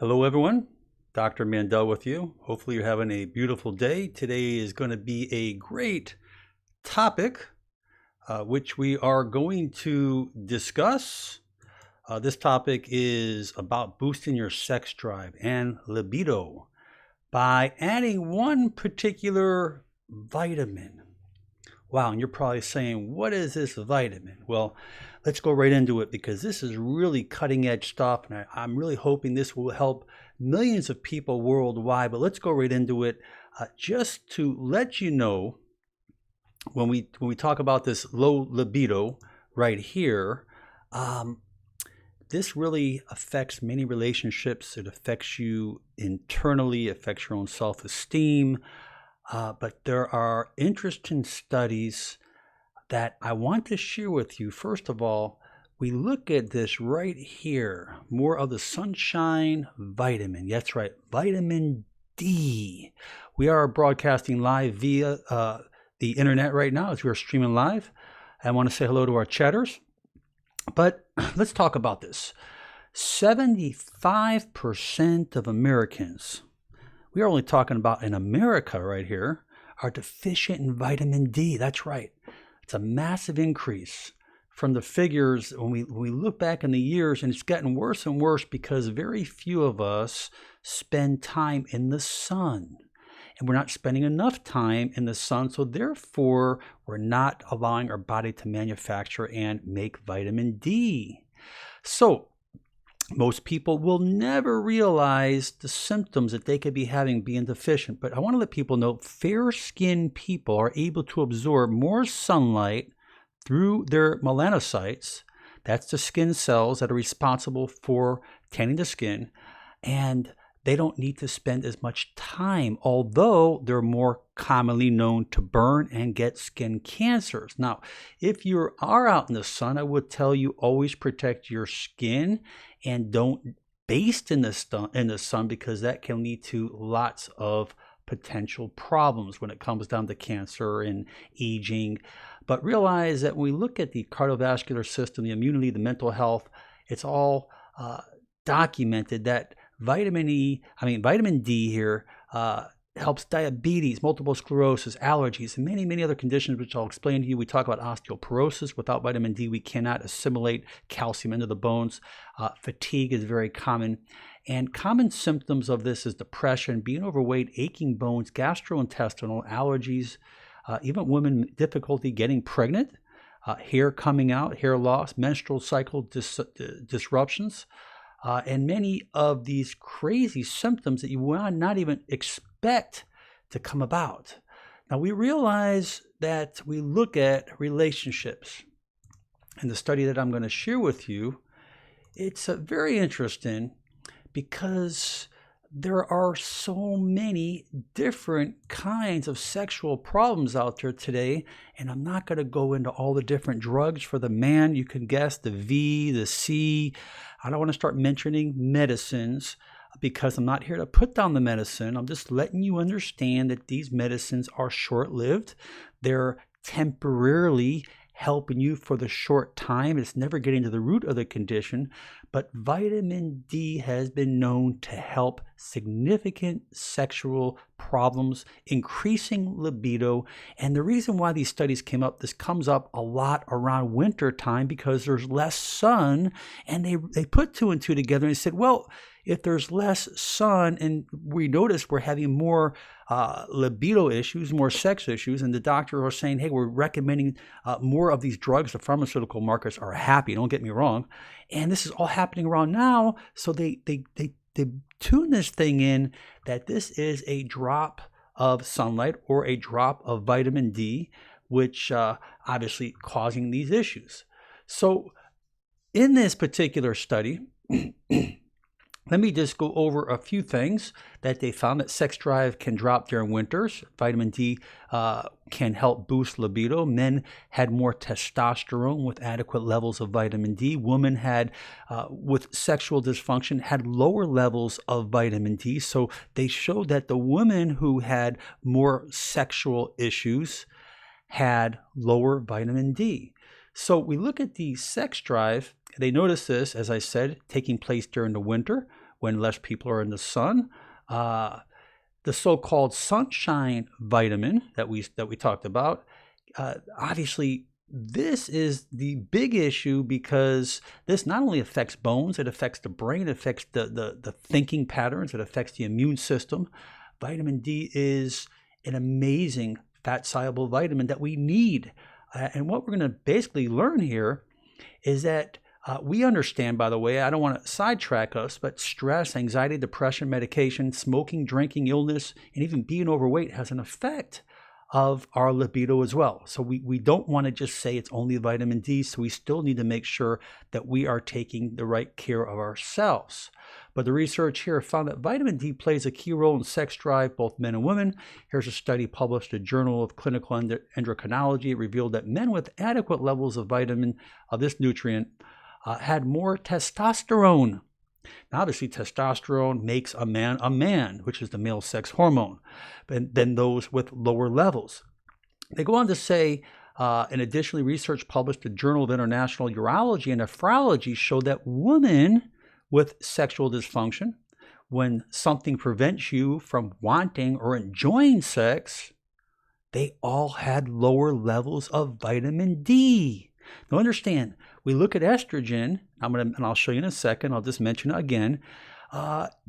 Hello, everyone. Dr. Mandell with you. Hopefully, you're having a beautiful day. Today is going to be a great topic, which we are going to discuss. This topic is about boosting your sex drive and libido by adding one particular vitamin. Wow, and you're probably saying, what is this vitamin? Well, let's go right into it because this is really cutting edge stuff, and I'm really hoping this will help millions of people worldwide. But let's go right into it. Just to let you know, when we talk about this low libido right here, this really affects many relationships. It affects you internally, affects your own self-esteem. But there are interesting studies that I want to share with you. First of all, we look at this right here, more of the sunshine vitamin. That's right, vitamin D. We are broadcasting live via the internet right now as we are streaming live. I want to say hello to our chatters. But let's talk about this. 75% of Americans, we are only talking about in America right here, are deficient in vitamin D. That's right. It's a massive increase from the figures when we look back in the years, and it's gotten worse and worse because very few of us spend time in the sun. And we're not spending enough time in the sun, so therefore we're not allowing our body to manufacture and make vitamin D. So most people will never realize the symptoms that they could be having being deficient. But I want to let people know fair-skinned people are able to absorb more sunlight through their melanocytes. That's the skin cells that are responsible for tanning the skin. And they don't need to spend as much time, although they're more commonly known to burn and get skin cancers. Now, if you are out in the sun, I would tell you always protect your skin and don't baste in the sun because that can lead to lots of potential problems when it comes down to cancer and aging. But realize that when we look at the cardiovascular system, the immunity, the mental health, it's all documented that vitamin D here helps diabetes, multiple sclerosis, allergies, and many, many other conditions, which I'll explain to you. We talk about osteoporosis. Without vitamin D, we cannot assimilate calcium into the bones. Fatigue is very common. And common symptoms of this is depression, being overweight, aching bones, gastrointestinal, allergies, even women, difficulty getting pregnant, hair coming out, hair loss, menstrual cycle disruptions. And many of these crazy symptoms that you would not even expect to come about. Now, we realize that we look at relationships. And the study that I'm going to share with you, it's very interesting because there are so many different kinds of sexual problems out there today. And I'm not going to go into all the different drugs for the man. You can guess the V, the C. I don't want to start mentioning medicines because I'm not here to put down the medicine. I'm just letting you understand that these medicines are short-lived. They're temporarily helping you for the short time. It's never getting to the root of the condition. But vitamin D has been known to help significant sexual problems, increasing libido. And the reason why these studies came up, this comes up a lot around winter time because there's less sun. And they put two and two together and they said, well, if there's less sun and we notice we're having more libido issues, more sex issues, and the doctors are saying, hey, we're recommending more of these drugs. The pharmaceutical markets are happy, don't get me wrong. And this is all happening around now. So they tune this thing in that this is a drop of sunlight or a drop of vitamin D, which obviously causing these issues. So in this particular study, let me just go over a few things that they found that sex drive can drop during winters. Vitamin D can help boost libido. Men had more testosterone with adequate levels of vitamin D. Women had, with sexual dysfunction, had lower levels of vitamin D. So they showed that the women who had more sexual issues had lower vitamin D. So we look at the sex drive. They notice this, as I said, taking place during the winter when less people are in the sun. The so-called sunshine vitamin that we talked about, obviously this is the big issue because this not only affects bones, it affects the brain, it affects the thinking patterns, it affects the immune system. Vitamin D is an amazing fat-soluble vitamin that we need. And what we're going to basically learn here is that we understand, by the way, I don't want to sidetrack us, but stress, anxiety, depression, medication, smoking, drinking, illness, and even being overweight has an effect of our libido as well. So we don't want to just say it's only vitamin D, so we still need to make sure that we are taking the right care of ourselves. But the research here found that vitamin D plays a key role in sex drive, both men and women. Here's a study published in the Journal of Clinical Endocrinology. It revealed that men with adequate levels of this nutrient had more testosterone. Now, obviously, testosterone makes a man, which is the male sex hormone, than those with lower levels. They go on to say, and additionally, research published in the Journal of International Urology and Nephrology showed that women with sexual dysfunction, when something prevents you from wanting or enjoying sex, they all had lower levels of vitamin D. Now understand, we look at estrogen, and I'll show you in a second, I'll just mention it again,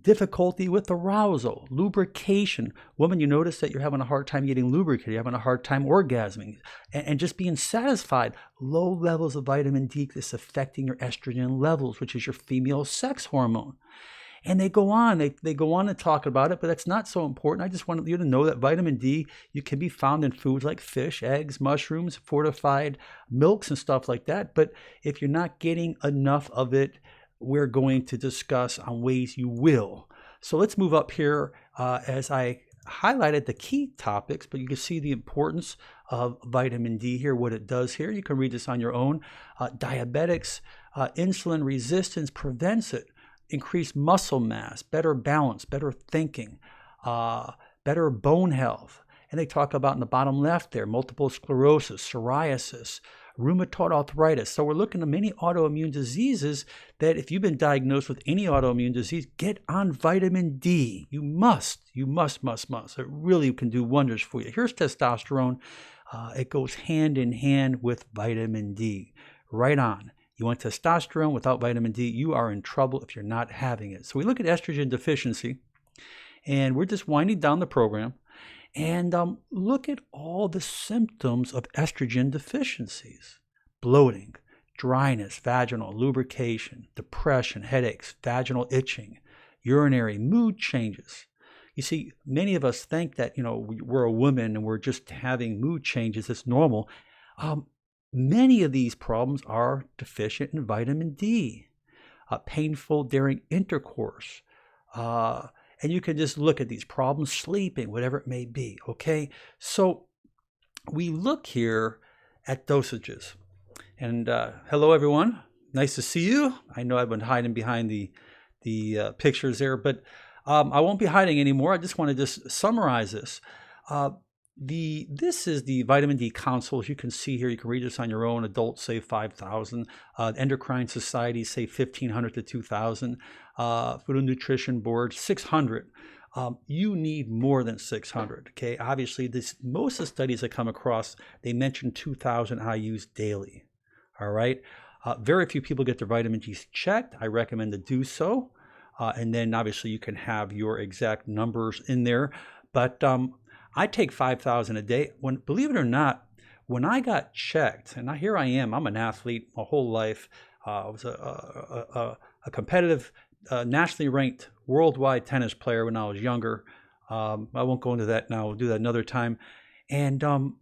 difficulty with arousal, lubrication. Woman, you notice that you're having a hard time getting lubricated, you're having a hard time orgasming, and just being satisfied. Low levels of vitamin D is affecting your estrogen levels, which is your female sex hormone. And they go on to talk about it, but that's not so important. I just wanted you to know that vitamin D, you can be found in foods like fish, eggs, mushrooms, fortified milks and stuff like that. But if you're not getting enough of it, we're going to discuss on ways you will. So let's move up here as I highlighted the key topics, but you can see the importance of vitamin D here, what it does here. You can read this on your own. Diabetics, insulin resistance prevents it. Increased muscle mass, better balance, better thinking, better bone health. And they talk about in the bottom left there, multiple sclerosis, psoriasis, rheumatoid arthritis. So we're looking at many autoimmune diseases that if you've been diagnosed with any autoimmune disease, get on vitamin D. You must. It really can do wonders for you. Here's testosterone. It goes hand in hand with vitamin D. Right on. You want testosterone without vitamin D, you are in trouble if you're not having it. So we look at estrogen deficiency, and we're just winding down the program, and look at all the symptoms of estrogen deficiencies. Bloating, dryness, vaginal, lubrication, depression, headaches, vaginal itching, urinary, mood changes. You see, many of us think that, we're a woman and we're just having mood changes. It's normal. Many of these problems are deficient in vitamin D, painful during intercourse. And you can just look at these problems, sleeping, whatever it may be, okay? So we look here at dosages. And hello, everyone. Nice to see you. I know I've been hiding behind the pictures there, but I won't be hiding anymore. I just want to just summarize this. This is the vitamin D consoles. You can see here, you can read this on your own. Adults say 5,000. Endocrine Society say 1,500 to 2,000. Food and Nutrition Board, 600. You need more than 600, okay? Obviously, most of the studies I come across, they mention 2,000 IUs daily, all right? Very few people get their vitamin D checked. I recommend to do so. And then, obviously, you can have your exact numbers in there. But I take 5,000 a day. Believe it or not, when I got checked, and here I am, I'm an athlete my whole life. I was a competitive, nationally ranked worldwide tennis player when I was younger. I won't go into that now. We'll do that another time. And when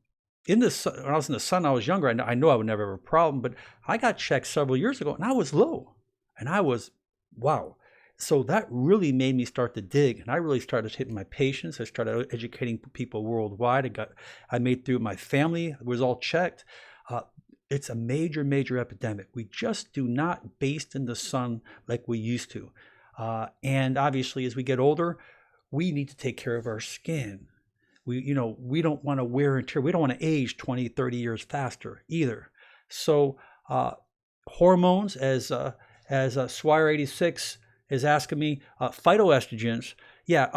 I was in the sun, I was younger. I know I would never have a problem, but I got checked several years ago, and I was low. And I was, wow. So that really made me start to dig, and I really started hitting my patients. I started educating people worldwide. I made through my family. It was all checked. It's a major, major epidemic. We just do not baste in the sun like we used to. And obviously, as we get older, we need to take care of our skin. We don't want to wear and tear. We don't want to age 20, 30 years faster either. So hormones, as Swire 86 is asking me phytoestrogens. Yeah,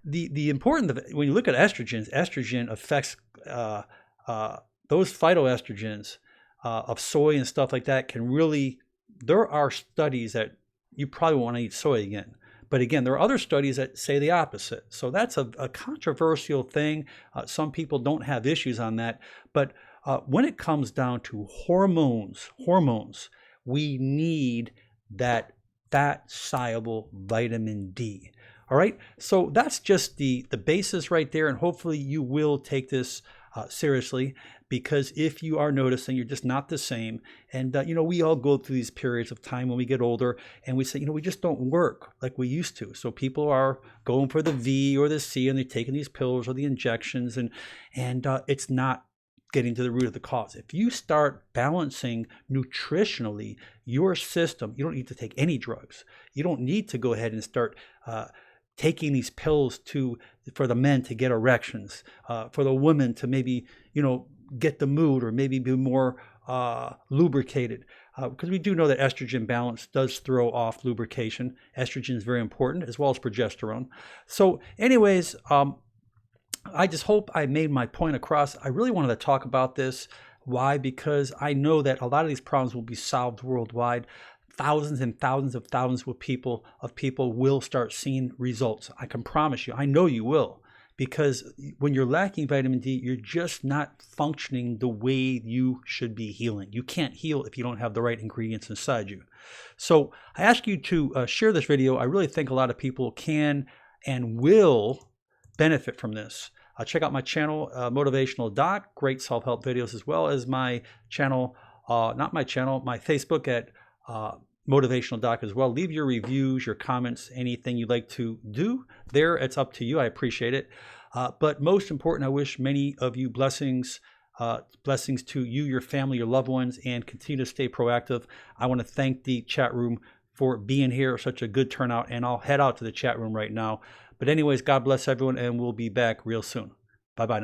the important, when you look at estrogens, estrogen affects those phytoestrogens of soy and stuff like that can really, there are studies that you probably want to eat soy again. But again, there are other studies that say the opposite. So that's a controversial thing. Some people don't have issues on that. But when it comes down to hormones, we need that fat-soluble vitamin D. All right, so that's just the basis right there, and hopefully you will take this seriously, because if you are noticing you're just not the same, and you know, we all go through these periods of time when we get older and we say, you know, we just don't work like we used to. So people are going for the V or the C, and they're taking these pills or the injections, and it's not getting to the root of the cause. If you start balancing nutritionally your system, you don't need to take any drugs. You don't need to go ahead and start taking these pills for the men to get erections, for the women to maybe, you know, get the mood or maybe be more lubricated. Because we do know that estrogen balance does throw off lubrication. Estrogen is very important, as well as progesterone. So anyways, I just hope I made my point across. I really wanted to talk about this. Why? Because I know that a lot of these problems will be solved worldwide. Thousands and thousands of people will start seeing results. I can promise you. I know you will. Because when you're lacking vitamin D, you're just not functioning the way you should be healing. You can't heal if you don't have the right ingredients inside you. So I ask you to share this video. I really think a lot of people can and will benefit from this. Check out my channel, Motivational Doc, great self-help videos, as well as my channel, my Facebook at Motivational Doc as well. Leave your reviews, your comments, anything you'd like to do there. It's up to you. I appreciate it. But most important, I wish many of you blessings to you, your family, your loved ones, and continue to stay proactive. I want to thank the chat room for being here, such a good turnout, and I'll head out to the chat room right now. But anyways, God bless everyone, and we'll be back real soon. Bye-bye now.